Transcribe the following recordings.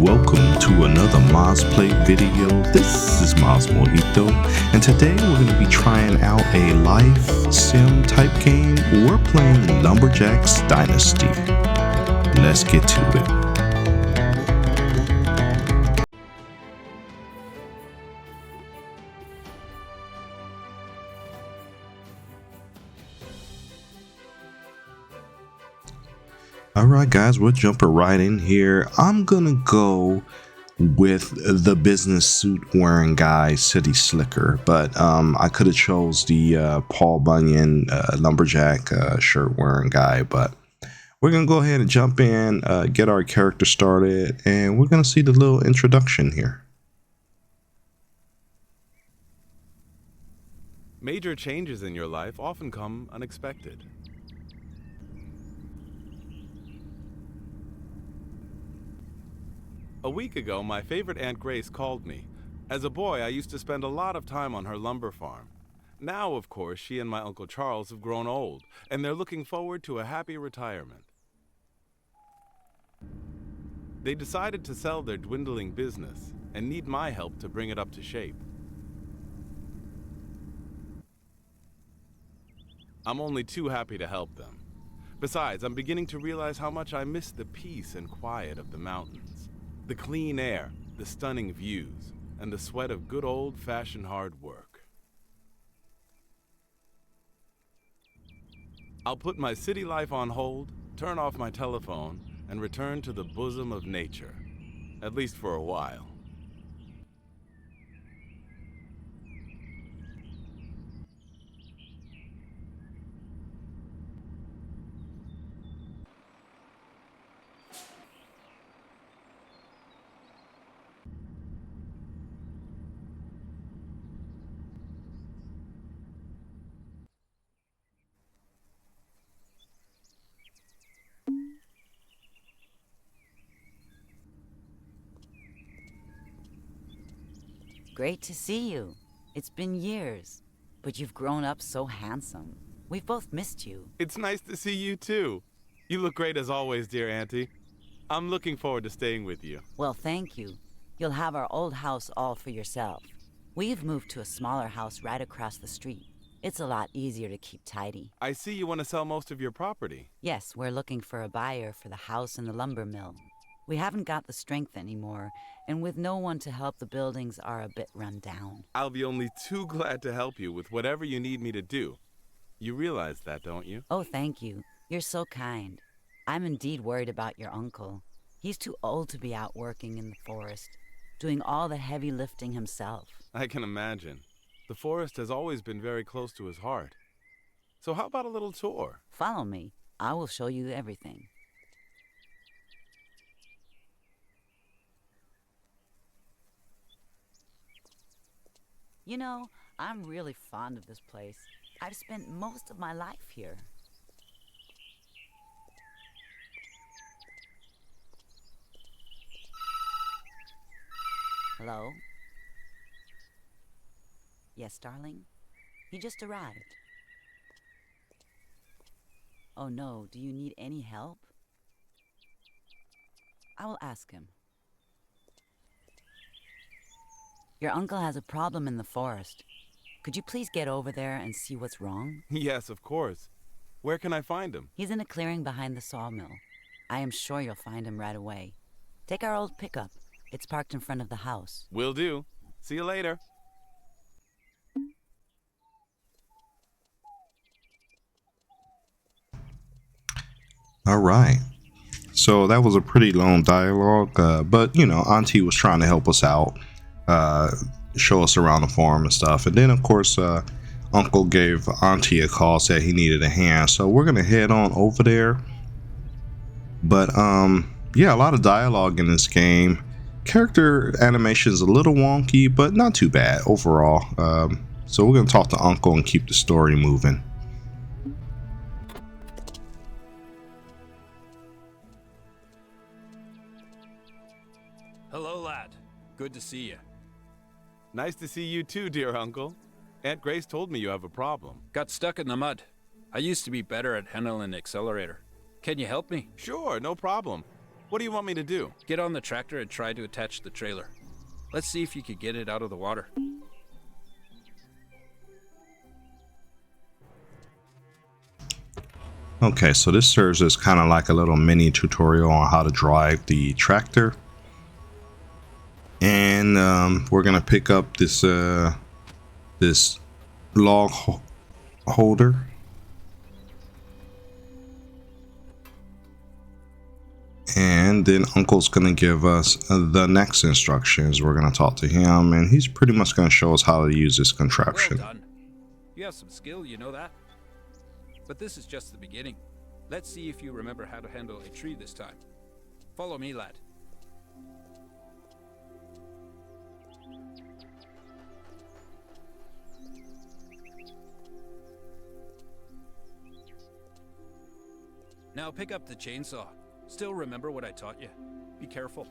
welcome to another MazPlay video. This is MazMojito, and today we're going to be trying out a life sim type game. We're playing Lumberjack's Dynasty. Let's get to it. Alright guys, we're jumping right in here. I'm gonna go with the business suit wearing guy, City Slicker, but I could have chose the Paul Bunyan lumberjack shirt wearing guy, but we're gonna go ahead and jump in, get our character started, and we're gonna see the little introduction here. Major changes in your life often come unexpected. A week ago, my favorite Aunt Grace called me. As a boy, I used to spend a lot of time on her lumber farm. Now, of course, she and my Uncle Charles have grown old, and they're looking forward to a happy retirement. They decided to sell their dwindling business and need my help to bring it up to shape. I'm only too happy to help them. Besides, I'm beginning to realize how much I miss the peace and quiet of the mountains. The clean air, the stunning views, and the sweat of good old-fashioned hard work. I'll put my city life on hold, turn off my telephone, and return to the bosom of nature, at least for a while. Great to see you. It's been years, but you've grown up so handsome. We've both missed you. It's nice to see you too. You look great as always, dear Auntie. I'm looking forward to staying with you. Well, thank you. You'll have our old house all for yourself. We've moved to a smaller house right across the street. It's a lot easier to keep tidy. I see you want to sell most of your property. Yes, we're looking for a buyer for the house and the lumber mill. We haven't got the strength anymore, and with no one to help, the buildings are a bit run down. I'll be only too glad to help you with whatever you need me to do. You realize that, don't you? Oh, thank you. You're so kind. I'm indeed worried about your uncle. He's too old to be out working in the forest, doing all the heavy lifting himself. I can imagine. The forest has always been very close to his heart. So how about a little tour? Follow me. I will show you everything. You know, I'm really fond of this place. I've spent most of my life here. Hello? Yes, darling? He just arrived. Oh no, do you need any help? I will ask him. Your uncle has a problem in the forest. Could you please get over there and see what's wrong? Yes, of course. Where can I find him? He's in a clearing behind the sawmill. I am sure you'll find him right away. Take our old pickup. It's parked in front of the house. Will do. See you later. Alright. So that was a pretty long dialogue, but you know, Auntie was trying to help us out. Show us around the farm and stuff, and then of course Uncle gave Auntie a call, said he needed a hand, so we're gonna head on over there. But yeah, a lot of dialogue in this game. Character animation is a little wonky, but not too bad overall. So we're gonna talk to Uncle and keep the story moving. Hello, lad. Good to see you. Nice to see you too, dear uncle. Aunt Grace told me you have a problem. Got stuck in the mud. I used to be better at handling an accelerator. Can you help me? Sure, no problem. What do you want me to do? Get on the tractor and try to attach the trailer. Let's see if you could get it out of the water. Okay, so this serves as kind of like a little mini tutorial on how to drive the tractor. And we're gonna pick up this this log holder. And then Uncle's gonna give us the next instructions. We're gonna talk to him, and he's pretty much gonna show us how to use this contraption. Well done. You have some skill, you know that? But this is just the beginning. Let's see if you remember how to handle a tree this time. Follow me, lad. Now pick up the chainsaw. Still remember what I taught you. Be careful.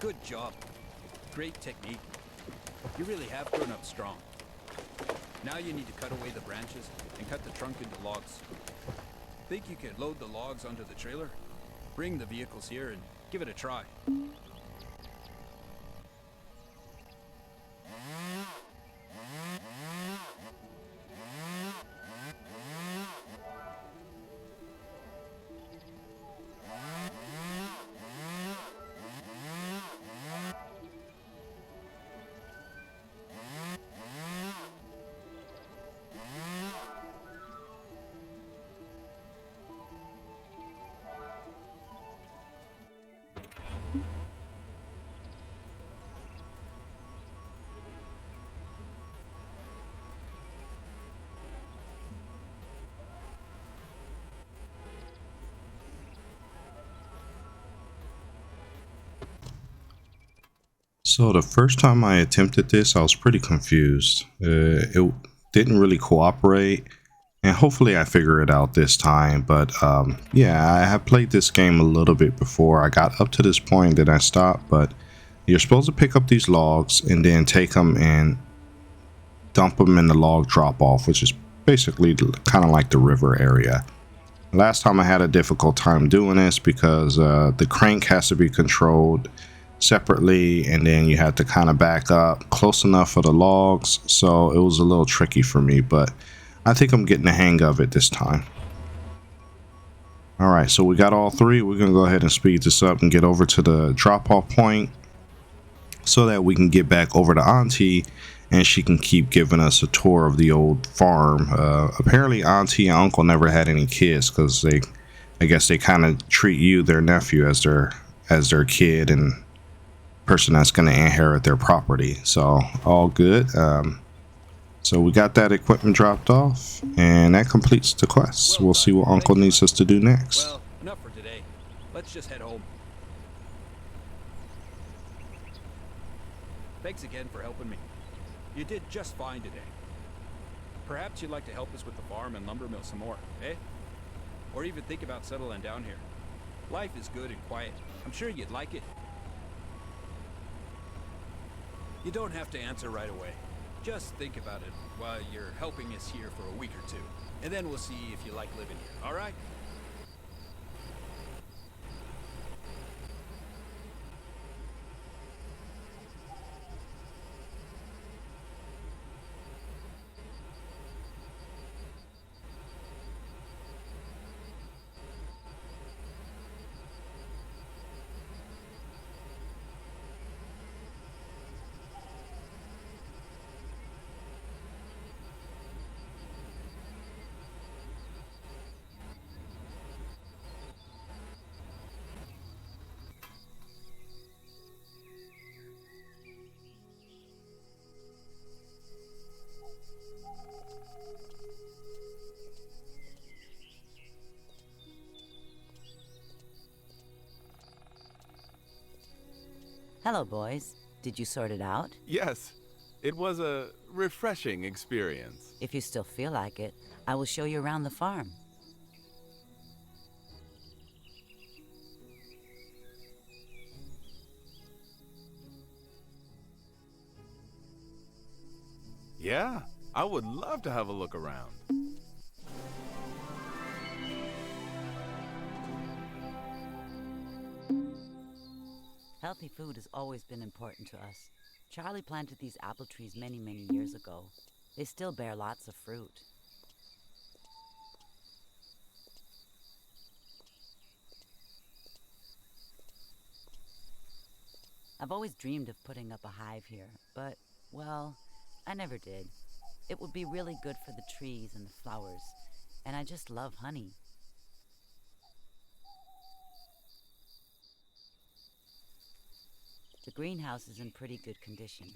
Good job. Great technique. You really have grown up strong. Now you need to cut away the branches and cut the trunk into logs. Think you could load the logs onto the trailer? Bring the vehicles here and give it a try. So the first time I attempted this, I was pretty confused. It didn't really cooperate, and hopefully I figure it out this time. But yeah, I have played this game a little bit before. I got up to this point, then I stopped. But you're supposed to pick up these logs and then take them and dump them in the log drop off, which is basically kind of like the river area. Last time I had a difficult time doing this because the crank has to be controlled separately, and then you have to kind of back up close enough for the logs, so it was a little tricky for me, but I think I'm getting the hang of it this time. All right, so we got all three. We're gonna go ahead and speed this up and get over to the drop-off point so that we can get back over to Auntie and she can keep giving us a tour of the old farm. Apparently Auntie and Uncle never had any kids because I guess they kind of treat you, their nephew, as their kid and person that's going to inherit their property. So all good. So we got that equipment dropped off, and that completes the quest. We'll see what Uncle needs us to do next. Well, enough for today. Let's just head home. Thanks again for helping me. You did just fine today. Perhaps you'd like to help us with the farm and lumber mill some more, eh? Or even think about settling down here. Life is good and quiet. I'm sure you'd like it. You don't have to answer right away. Just think about it while you're helping us here for a week or two. And then we'll see if you like living here, all right? Hello, boys. Did you sort it out? Yes, it was a refreshing experience. If you still feel like it, I will show you around the farm. Yeah, I would love to have a look around. Healthy food has always been important to us. Charlie planted these apple trees many, many years ago. They still bear lots of fruit. I've always dreamed of putting up a hive here, but, well, I never did. It would be really good for the trees and the flowers, and I just love honey. The greenhouse is in pretty good condition.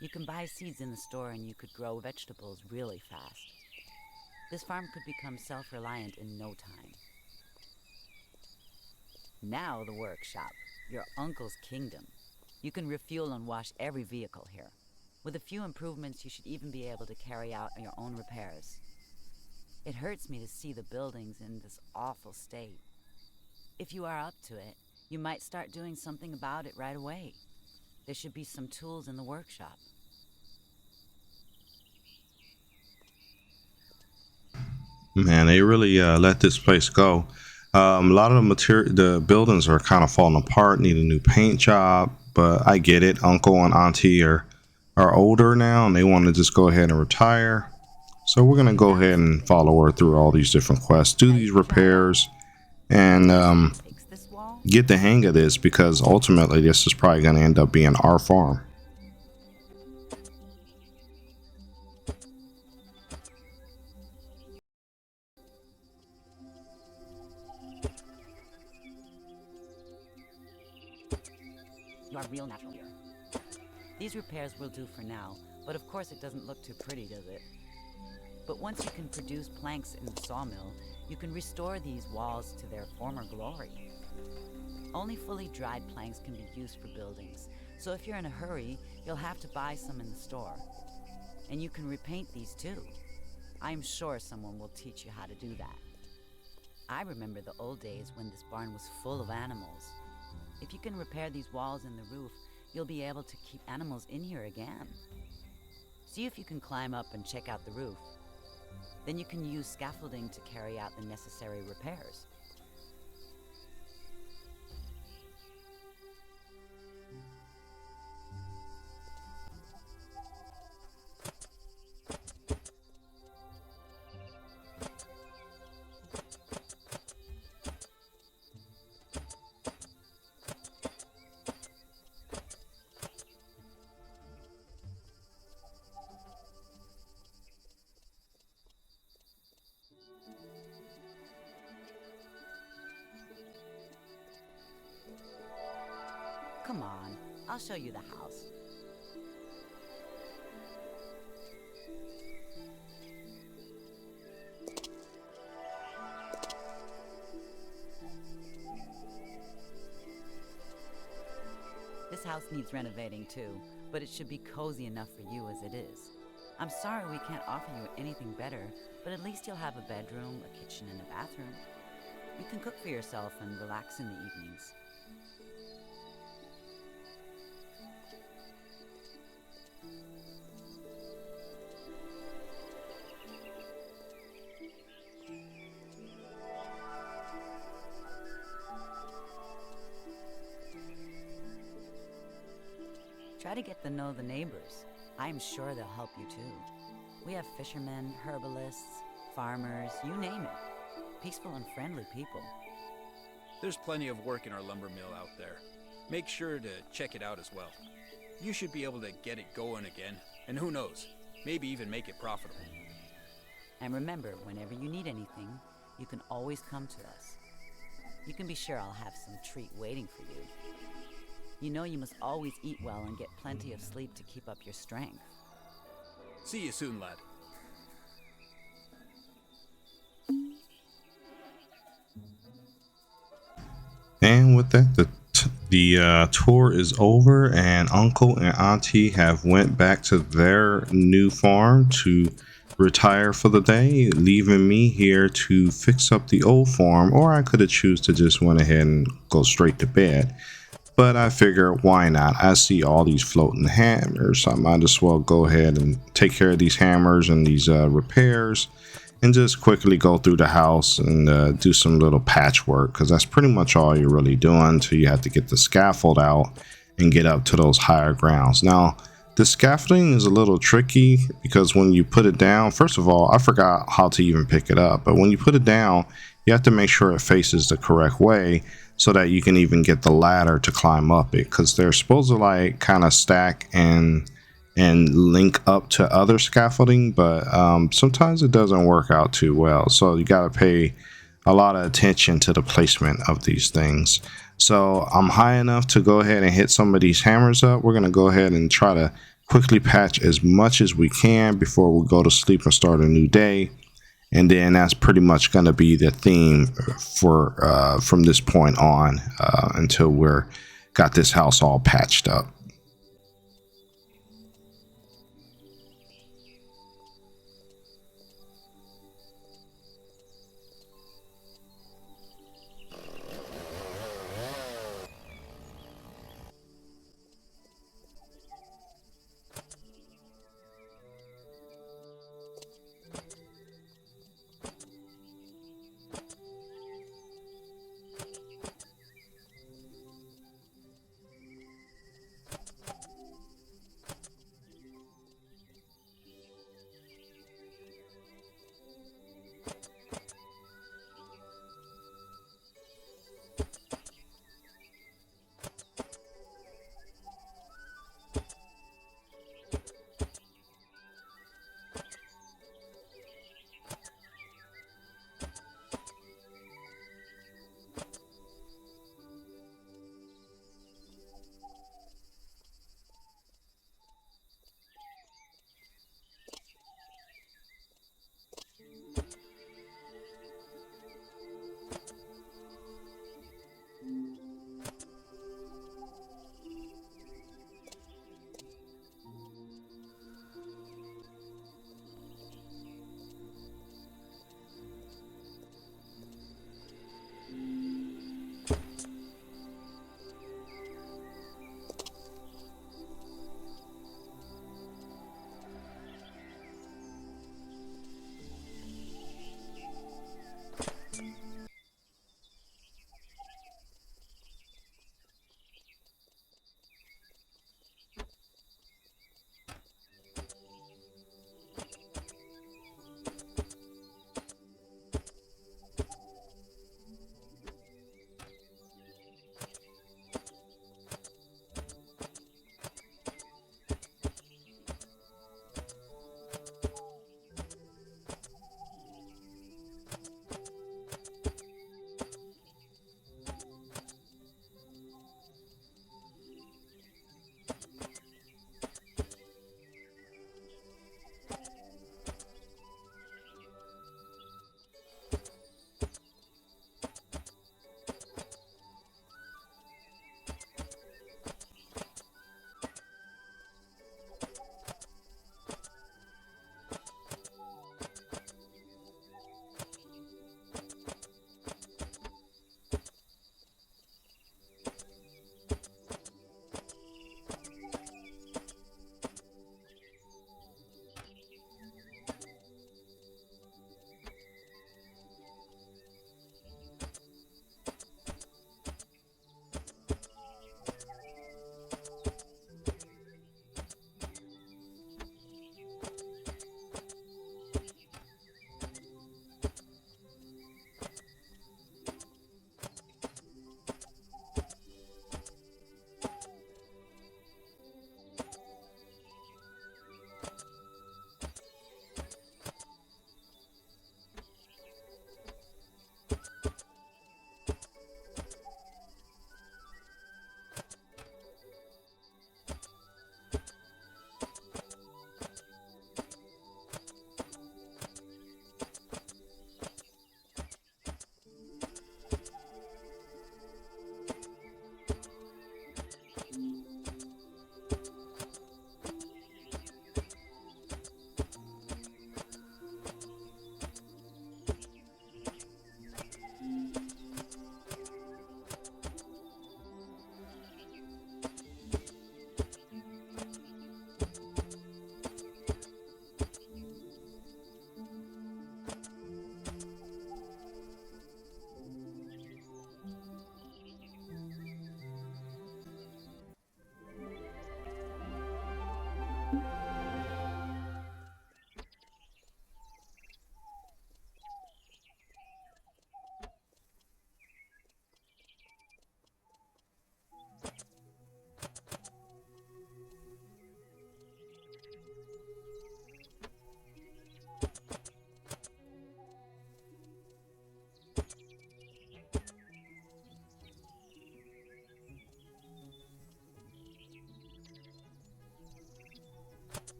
You can buy seeds in the store and you could grow vegetables really fast. This farm could become self-reliant in no time. Now the workshop, your uncle's kingdom. You can refuel and wash every vehicle here. With a few improvements, you should even be able to carry out your own repairs. It hurts me to see the buildings in this awful state. If you are up to it, you might start doing something about it right away. There should be some tools in the workshop. Man, they really let this place go. A lot of the buildings are kind of falling apart, need a new paint job, but I get it. Uncle and Auntie are older now and they want to just go ahead and retire. So we're going to go ahead and follow her through all these different quests, do these repairs, and Fix this wall? get the hang of this, because ultimately this is probably going to end up being our farm. You are real natural here. These repairs will do for now, but of course it doesn't look too pretty, does it? But once you can produce planks in the sawmill, you can restore these walls to their former glory. Only fully dried planks can be used for buildings, so if you're in a hurry, you'll have to buy some in the store. And you can repaint these too. I'm sure someone will teach you how to do that. I remember the old days when this barn was full of animals. If you can repair these walls and the roof, you'll be able to keep animals in here again. See if you can climb up and check out the roof. Then you can use scaffolding to carry out the necessary repairs. Come on, I'll show you the house. This house needs renovating too, but it should be cozy enough for you as it is. I'm sorry we can't offer you anything better, but at least you'll have a bedroom, a kitchen, and a bathroom. You can cook for yourself and relax in the evenings. Try to get to know the neighbors. I'm sure they'll help you too. We have fishermen, herbalists, farmers, you name it. Peaceful and friendly people. There's plenty of work in our lumber mill out there. Make sure to check it out as well. You should be able to get it going again, and who knows, maybe even make it profitable. And remember, whenever you need anything, you can always come to us. You can be sure I'll have some treat waiting for you. You know you must always eat well and get plenty of sleep to keep up your strength. See you soon, lad. And with that, The tour is over, and Uncle and Auntie have went back to their new farm to retire for the day, leaving me here to fix up the old farm. Or I could have choose to just went ahead and go straight to bed, but I figure why not? I see all these floating hammers, so I might as well go ahead and take care of these hammers and these repairs, and just quickly go through the house and do some little patchwork, because that's pretty much all you're really doing until you have to get the scaffold out and get up to those higher grounds. Now, the scaffolding is a little tricky because when you put it down, first of all, I forgot how to even pick it up, but when you put it down, you have to make sure it faces the correct way so that you can even get the ladder to climb up it, because they're supposed to like kind of stack and link up to other scaffolding, but sometimes it doesn't work out too well, so you got to pay a lot of attention to the placement of these things. So I'm high enough to go ahead and hit some of these hammers up. We're going to go ahead and try to quickly patch as much as we can before we go to sleep and start a new day, and then that's pretty much going to be the theme for from this point on until we're got this house all patched up.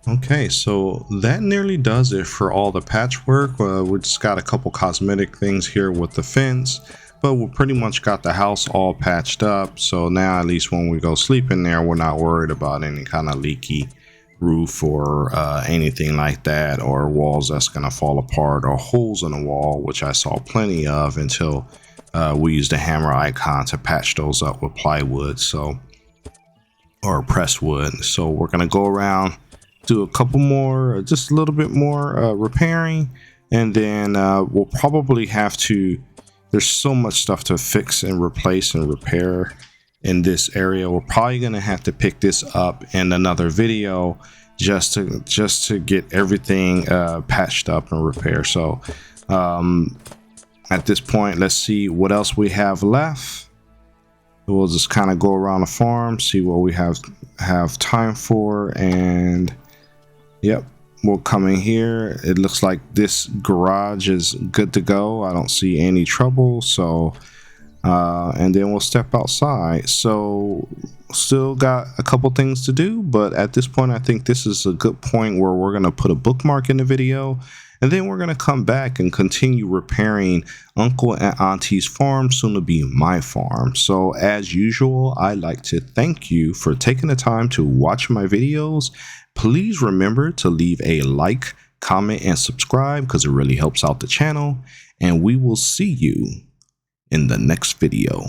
Okay, so that nearly does it for all the patchwork. We just got a couple cosmetic things here with the fence, but we pretty much got the house all patched up. So now at least when we go sleep in there, we're not worried about any kind of leaky roof or anything like that, or walls that's gonna fall apart, or holes in the wall, which I saw plenty of until we used the hammer icon to patch those up with plywood, so, or pressed wood. So we're gonna go around, do a couple more, just a little bit more repairing, and then we'll probably have to, there's so much stuff to fix and replace and repair in this area. We're probably gonna have to pick this up in another video just to get everything patched up and repaired. So at this point, let's see what else we have left. We'll just kind of go around the farm, see what we have time for, and yep, we'll come in here. It looks like this garage is good to go. I don't see any trouble. So, and then we'll step outside. So still got a couple things to do, but at this point, I think this is a good point where we're going to put a bookmark in the video. And then we're going to come back and continue repairing Uncle and Auntie's farm, soon to be my farm. So as usual, I'd like to thank you for taking the time to watch my videos. Please remember to leave a like, comment, and subscribe because it really helps out the channel. And we will see you in the next video.